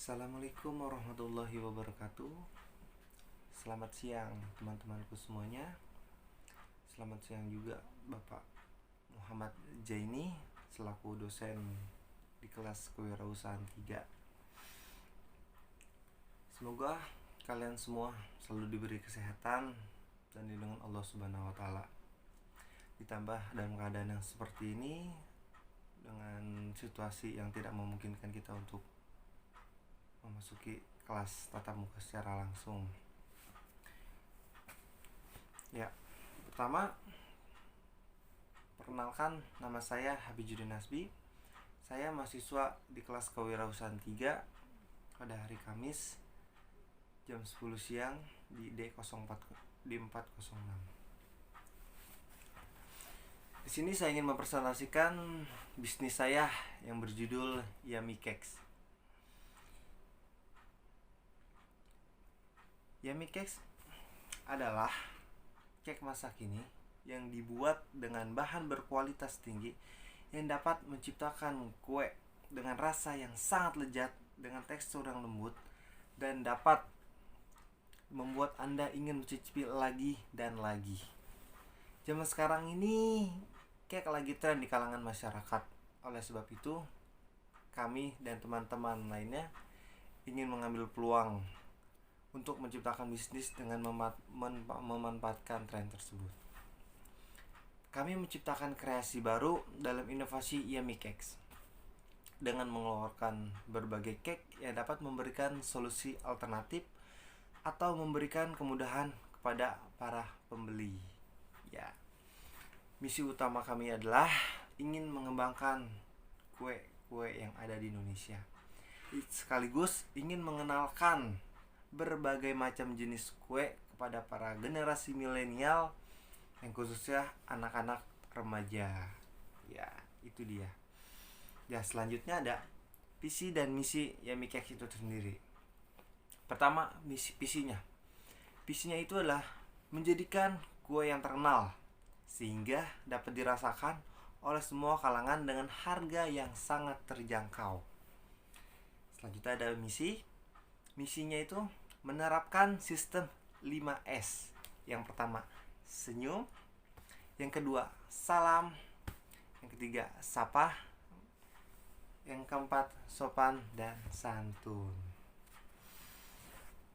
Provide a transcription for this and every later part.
Assalamualaikum warahmatullahi wabarakatuh. Selamat siang teman-temanku semuanya. Selamat siang juga Bapak Muhammad Jaini selaku dosen di kelas Kewirausahaan 3. Semoga kalian semua selalu diberi kesehatan dan dilindungi Allah Subhanahu wa taala. Ditambah dalam keadaan yang seperti ini, dengan situasi yang tidak memungkinkan kita untuk memasuki kelas tatap muka secara langsung. Ya, pertama, perkenalkan, nama saya Habijudin Nasbi. Saya mahasiswa di kelas Kewirausahaan 3 pada hari Kamis jam 10 siang di D406. Di sini saya ingin mempresentasikan bisnis saya yang berjudul Yummy Cakes. Yummy Cakes adalah cake masa kini yang dibuat dengan bahan berkualitas tinggi yang dapat menciptakan kue dengan rasa yang sangat lezat dengan tekstur yang lembut dan dapat membuat Anda ingin mencicipi lagi dan lagi. Zaman sekarang ini cake lagi tren di kalangan masyarakat. Oleh sebab itu, kami dan teman-teman lainnya ingin mengambil peluang untuk menciptakan bisnis dengan memanfaatkan tren tersebut. Kami menciptakan kreasi baru dalam inovasi Yummy Cakes dengan mengeluarkan berbagai cake yang dapat memberikan solusi alternatif atau memberikan kemudahan kepada para pembeli. Ya, misi utama kami adalah ingin mengembangkan kue-kue yang ada di Indonesia, sekaligus ingin mengenalkan berbagai macam jenis kue kepada para generasi milenial yang khususnya anak-anak remaja. Ya, itu dia. Ya, selanjutnya ada visi dan misi Yummy Cakes itu sendiri. Pertama, visinya. Visinya itu adalah menjadikan kue yang terkenal sehingga dapat dirasakan oleh semua kalangan dengan harga yang sangat terjangkau. Selanjutnya ada misi. Misinya itu menerapkan sistem 5S. Yang pertama, senyum. Yang kedua, salam. Yang ketiga, sapa. Yang keempat, sopan dan santun.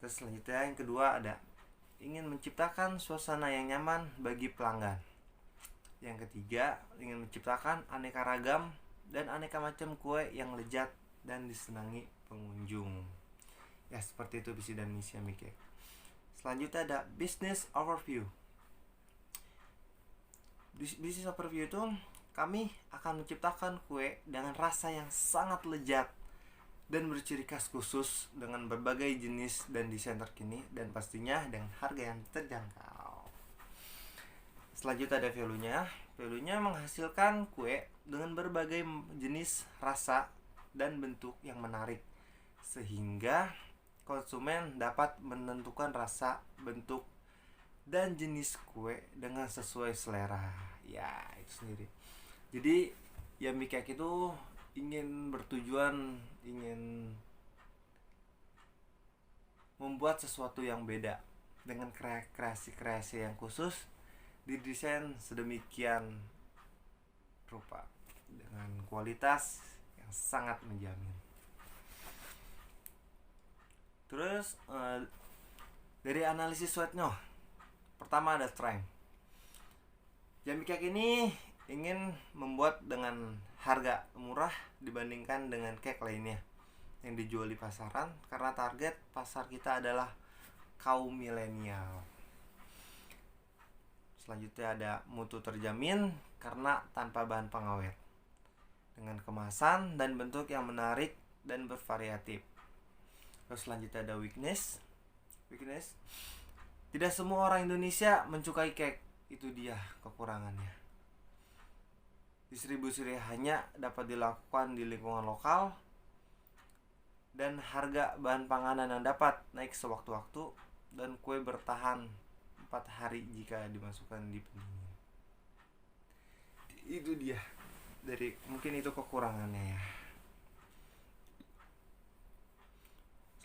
Terus selanjutnya yang kedua ada ingin menciptakan suasana yang nyaman bagi pelanggan. Yang ketiga, ingin menciptakan aneka ragam dan aneka macam kue yang lezat dan disenangi pengunjung. Ya, seperti itu visi dan misi Yummy Cake. Selanjutnya ada business overview. Business overview itu kami akan menciptakan kue dengan rasa yang sangat lezat dan berciri khas khusus dengan berbagai jenis dan desain terkini dan pastinya dengan harga yang terjangkau. Selanjutnya ada value-nya. Value-nya menghasilkan kue dengan berbagai jenis rasa dan bentuk yang menarik sehingga konsumen dapat menentukan rasa, bentuk, dan jenis kue dengan sesuai selera. Ya, itu sendiri. Jadi, Yummy Cake itu ingin membuat sesuatu yang beda dengan kreasi-kreasi yang khusus didesain sedemikian rupa dengan kualitas yang sangat menjamin. Terus dari analisis sweatnya, pertama ada strength. Yummy Cake ini ingin membuat dengan harga murah dibandingkan dengan cake lainnya yang dijual di pasaran karena target pasar kita adalah kaum milenial. Selanjutnya ada mutu terjamin karena tanpa bahan pengawet, dengan kemasan dan bentuk yang menarik dan bervariatif. Terus selanjutnya ada weakness. Tidak semua orang Indonesia mencukai cake. Itu dia kekurangannya. Distribusi hanya dapat dilakukan di lingkungan lokal dan harga bahan panganan yang dapat naik sewaktu-waktu dan kue bertahan 4 hari jika dimasukkan di pendingin. Itu dia. Mungkin itu kekurangannya ya.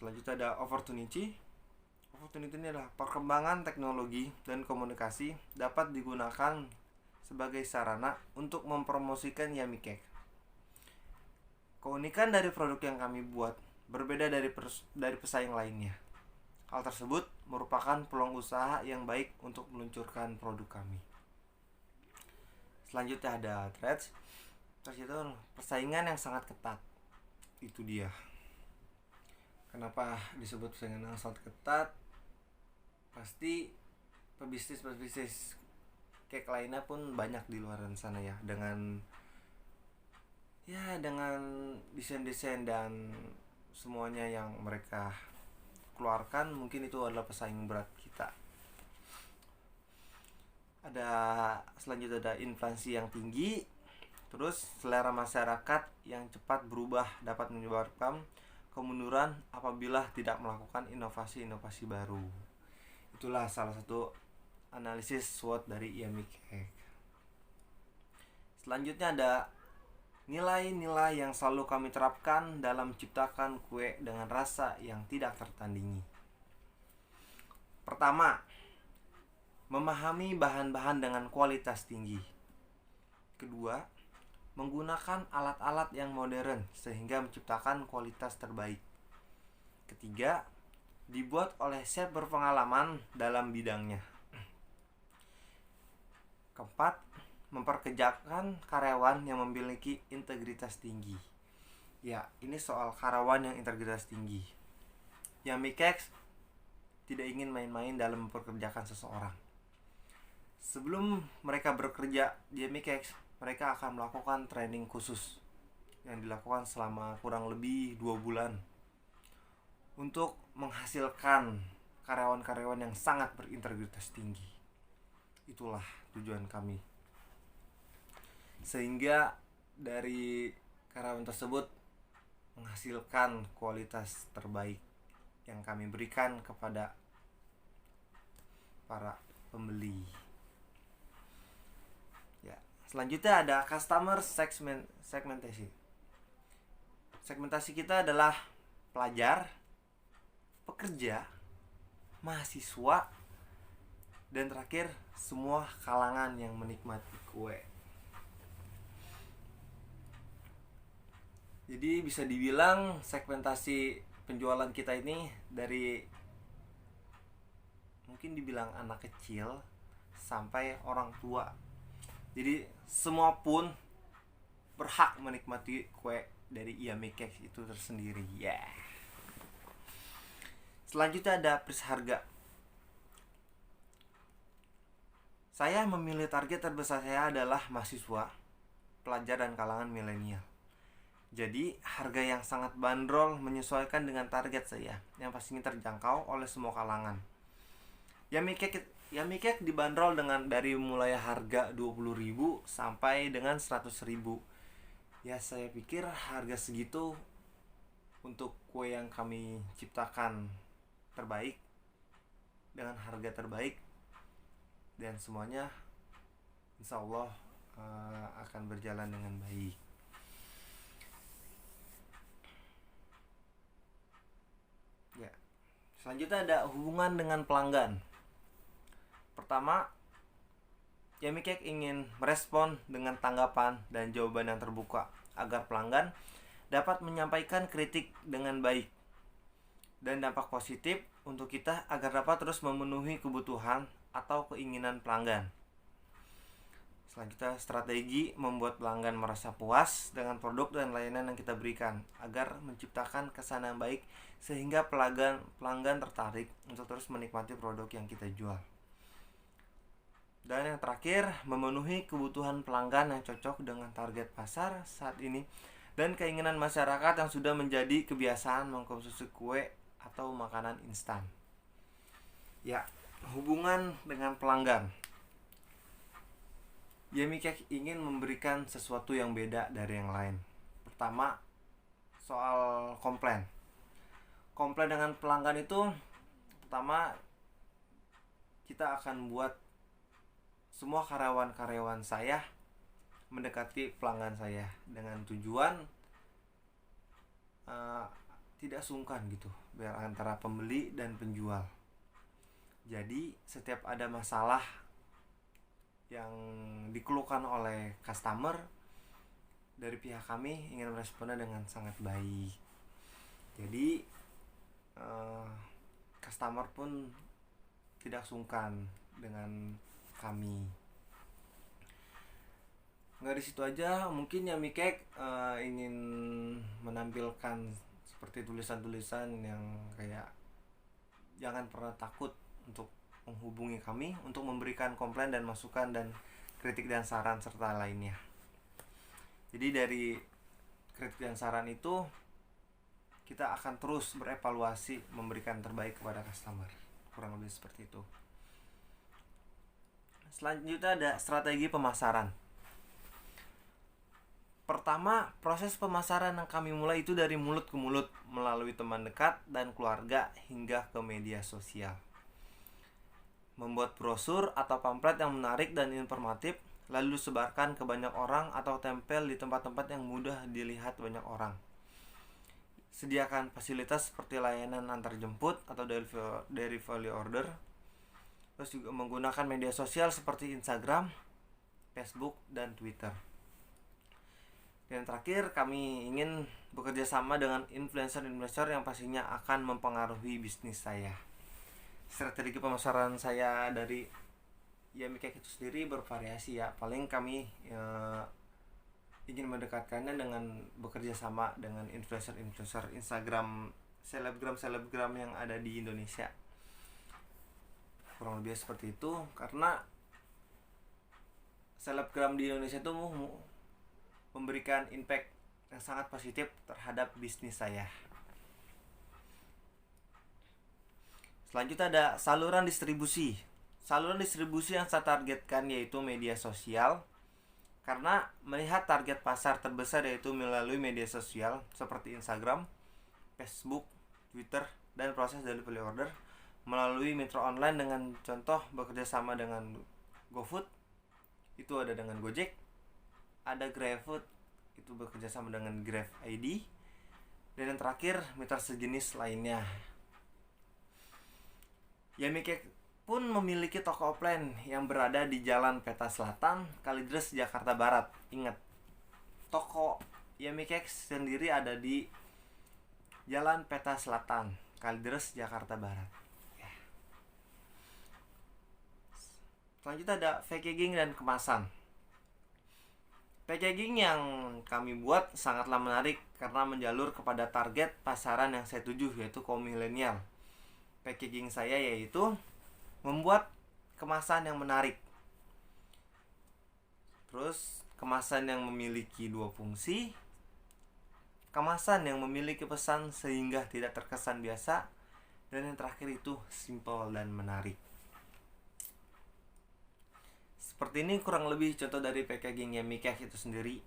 Selanjutnya ada opportunity. Opportunity ini adalah perkembangan teknologi dan komunikasi dapat digunakan sebagai sarana untuk mempromosikan Yummy Cake. Keunikan dari produk yang kami buat berbeda dari pesaing lainnya. Hal tersebut merupakan peluang usaha yang baik untuk meluncurkan produk kami. Selanjutnya ada threats. Terus itu persaingan yang sangat ketat. Itu dia. Kenapa disebut persaingan yang sangat ketat? Pasti pebisnis cake lainnya pun banyak di luar sana ya, dengan desain-desain dan semuanya yang mereka keluarkan, mungkin itu adalah pesaing berat kita. Selanjutnya ada inflasi yang tinggi. Terus selera masyarakat yang cepat berubah dapat menyebabkan kemunduran apabila tidak melakukan inovasi-inovasi baru. Itulah salah satu analisis SWOT dari Yummy Cake. Selanjutnya ada nilai-nilai yang selalu kami terapkan dalam menciptakan kue dengan rasa yang tidak tertandingi. Pertama, memahami bahan-bahan dengan kualitas tinggi. Kedua, menggunakan alat-alat yang modern sehingga menciptakan kualitas terbaik. Ketiga, dibuat oleh chef berpengalaman dalam bidangnya. Keempat, memperkerjakan karyawan yang memiliki integritas tinggi. Ya, ini soal karyawan yang integritas tinggi. Yummy Cakes tidak ingin main-main dalam memperkerjakan seseorang. Sebelum mereka bekerja di Yummy Cakes, mereka akan melakukan training khusus yang dilakukan selama kurang lebih 2 bulan untuk menghasilkan karyawan-karyawan yang sangat berintegritas tinggi. Itulah tujuan kami, sehingga dari karyawan tersebut menghasilkan kualitas terbaik yang kami berikan kepada para pembeli. Ya, selanjutnya ada customer segmentasi. Segmentasi kita adalah pelajar, pekerja, mahasiswa, dan terakhir semua kalangan yang menikmati kue. Jadi bisa dibilang segmentasi penjualan kita ini dari mungkin dibilang anak kecil sampai orang tua. Jadi semua pun berhak menikmati kue dari Yummy Cake itu tersendiri. Yeah. Selanjutnya ada price harga. Saya memilih target terbesar saya adalah mahasiswa, pelajar, dan kalangan milenial. Jadi harga yang sangat bandrol menyesuaikan dengan target saya yang pastinya terjangkau oleh semua kalangan. Yummy Cake dibanderol dari mulai harga 20.000 sampai dengan 100.000. Ya, saya pikir harga segitu untuk kue yang kami ciptakan terbaik dengan harga terbaik, dan semuanya insya Allah akan berjalan dengan baik. Ya, selanjutnya ada hubungan dengan pelanggan. Pertama, Yummy Cake ingin merespon dengan tanggapan dan jawaban yang terbuka agar pelanggan dapat menyampaikan kritik dengan baik dan dampak positif untuk kita agar dapat terus memenuhi kebutuhan atau keinginan pelanggan. Selanjutnya, strategi membuat pelanggan merasa puas dengan produk dan layanan yang kita berikan agar menciptakan kesan yang baik sehingga pelanggan tertarik untuk terus menikmati produk yang kita jual. Dan yang terakhir, memenuhi kebutuhan pelanggan yang cocok dengan target pasar saat ini dan keinginan masyarakat yang sudah menjadi kebiasaan mengkonsumsi kue atau makanan instan. Ya, hubungan dengan pelanggan. Yummy Cake ingin memberikan sesuatu yang beda dari yang lain. Pertama, soal komplain. Komplain dengan pelanggan itu, pertama, kita akan buat semua karyawan-karyawan saya mendekati pelanggan saya dengan tujuan tidak sungkan gitu biar antara pembeli dan penjual. Jadi setiap ada masalah yang dikeluhkan oleh customer, dari pihak kami ingin meresponnya dengan sangat baik. Jadi customer pun tidak sungkan dengan kami. Nggak di situ aja, mungkin Yummy Cake ingin menampilkan seperti tulisan-tulisan yang kayak jangan pernah takut untuk menghubungi kami untuk memberikan komplain dan masukan dan kritik dan saran serta lainnya. Jadi dari kritik dan saran itu kita akan terus berevaluasi memberikan terbaik kepada customer. Kurang lebih seperti itu. Selanjutnya ada strategi pemasaran. Pertama, proses pemasaran yang kami mulai itu dari mulut ke mulut melalui teman dekat dan keluarga hingga ke media sosial. Membuat brosur atau pamflet yang menarik dan informatif lalu sebarkan ke banyak orang atau tempel di tempat-tempat yang mudah dilihat banyak orang. Sediakan fasilitas seperti layanan antar jemput atau delivery order. Terus juga menggunakan media sosial seperti Instagram, Facebook, dan Twitter. Dan terakhir, kami ingin bekerja sama dengan influencer-influencer yang pastinya akan mempengaruhi bisnis saya. Strategi pemasaran saya dari Yummy Cake itu sendiri bervariasi ya. Paling kami ingin mendekatkannya dengan bekerja sama dengan influencer-influencer Instagram, selebgram yang ada di Indonesia. Kurang lebih seperti itu, karena selebgram di Indonesia itu memberikan impact yang sangat positif terhadap bisnis saya. Selanjutnya ada saluran distribusi. Saluran distribusi yang saya targetkan yaitu media sosial, karena melihat target pasar terbesar yaitu melalui media sosial seperti Instagram, Facebook, Twitter, dan proses delivery order melalui mitra online dengan contoh bekerja sama dengan GoFood, itu ada dengan Gojek, ada GrabFood, itu bekerja sama dengan Grab ID, dan yang terakhir mitra sejenis lainnya. Yummy Cake pun memiliki toko offline yang berada di Jalan Peta Selatan, Kalideres, Jakarta Barat. Ingat, toko Yummy Cake sendiri ada di Jalan Peta Selatan, Kalideres, Jakarta Barat. Selanjutnya ada packaging dan kemasan. Packaging yang kami buat sangatlah menarik karena menjalur kepada target pasaran yang saya tuju, yaitu kaum milenial. Packaging saya yaitu membuat kemasan yang menarik. Terus kemasan yang memiliki dua fungsi, kemasan yang memiliki pesan sehingga tidak terkesan biasa, dan yang terakhir itu simple dan menarik. Seperti ini kurang lebih contoh dari packaging Yummy Cake itu sendiri,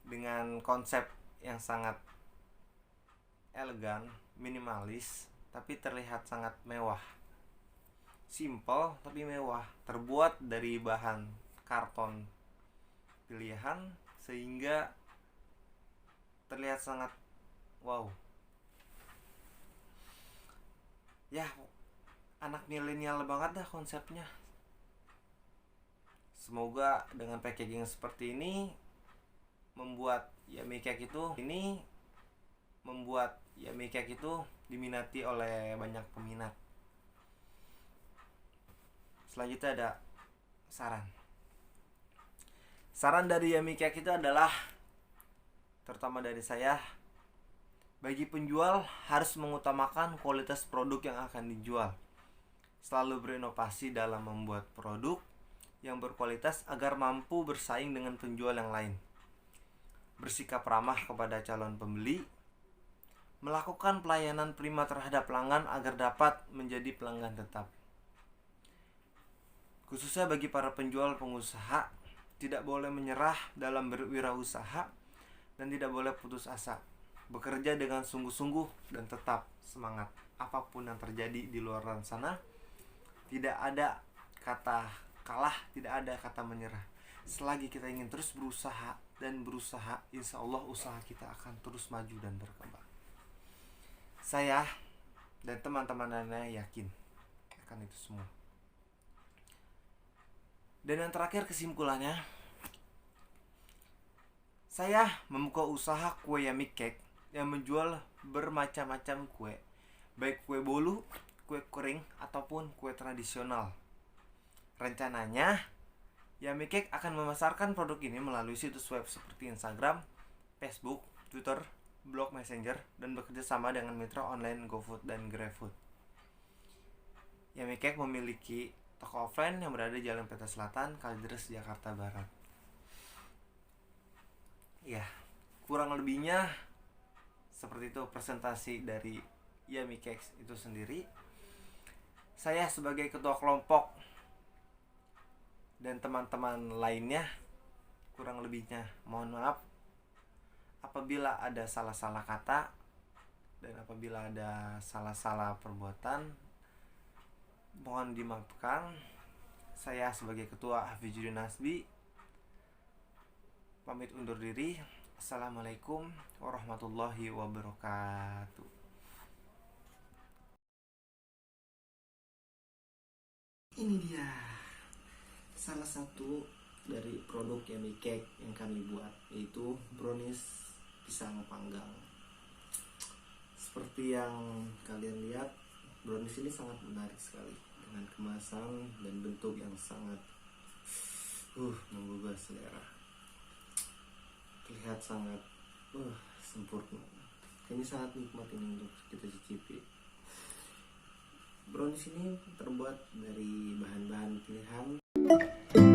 dengan konsep yang sangat elegan, minimalis, tapi terlihat sangat mewah. Simple tapi mewah, terbuat dari bahan karton pilihan sehingga terlihat sangat wow. Ya, anak milenial banget dah konsepnya. Semoga dengan packaging seperti ini membuat Yummy Cake itu diminati oleh banyak peminat. Selanjutnya ada saran dari Yummy Cake itu adalah, terutama dari saya, bagi penjual harus mengutamakan kualitas produk yang akan dijual, selalu berinovasi dalam membuat produk yang berkualitas agar mampu bersaing dengan penjual yang lain, bersikap ramah kepada calon pembeli, melakukan pelayanan prima terhadap pelanggan agar dapat menjadi pelanggan tetap. Khususnya bagi para penjual pengusaha, tidak boleh menyerah dalam berwirausaha dan tidak boleh putus asa. Bekerja dengan sungguh-sungguh dan tetap semangat. Apapun yang terjadi di luar sana, tidak ada kata kalah, tidak ada kata menyerah. Selagi kita ingin terus berusaha, insya Allah usaha kita akan terus maju dan berkembang. Saya dan teman-teman lainnya yakin akan itu semua. Dan yang terakhir kesimpulannya, saya membuka usaha kue Yummy Cake yang menjual bermacam-macam kue, baik kue bolu, kue kering, ataupun kue tradisional. Rencananya, Yummy Cake akan memasarkan produk ini melalui situs web seperti Instagram, Facebook, Twitter, blog Messenger, dan bekerja sama dengan mitra online GoFood dan GrabFood. Yummy Cake memiliki toko offline yang berada di Jalan Peta Selatan, Kalideres, Jakarta Barat. Ya, kurang lebihnya seperti itu presentasi dari Yummy Cakes itu sendiri. Saya sebagai ketua kelompok dan teman-teman lainnya, kurang lebihnya mohon maaf apabila ada salah-salah kata dan apabila ada salah-salah perbuatan, mohon dimaafkan. Saya sebagai ketua Hafizudin Nasbi pamit undur diri. Assalamualaikum warahmatullahi wabarakatuh. Ini dia salah satu dari produk Yummy Cake yang kami buat, yaitu brownies pisang panggang. Seperti yang kalian lihat, brownies ini sangat menarik sekali dengan kemasan dan bentuk yang sangat menggugah selera. Terlihat sangat sempurna. Kayaknya sangat nikmat ini untuk kita cicipi. Brownies ini terbuat dari bahan-bahan pilihan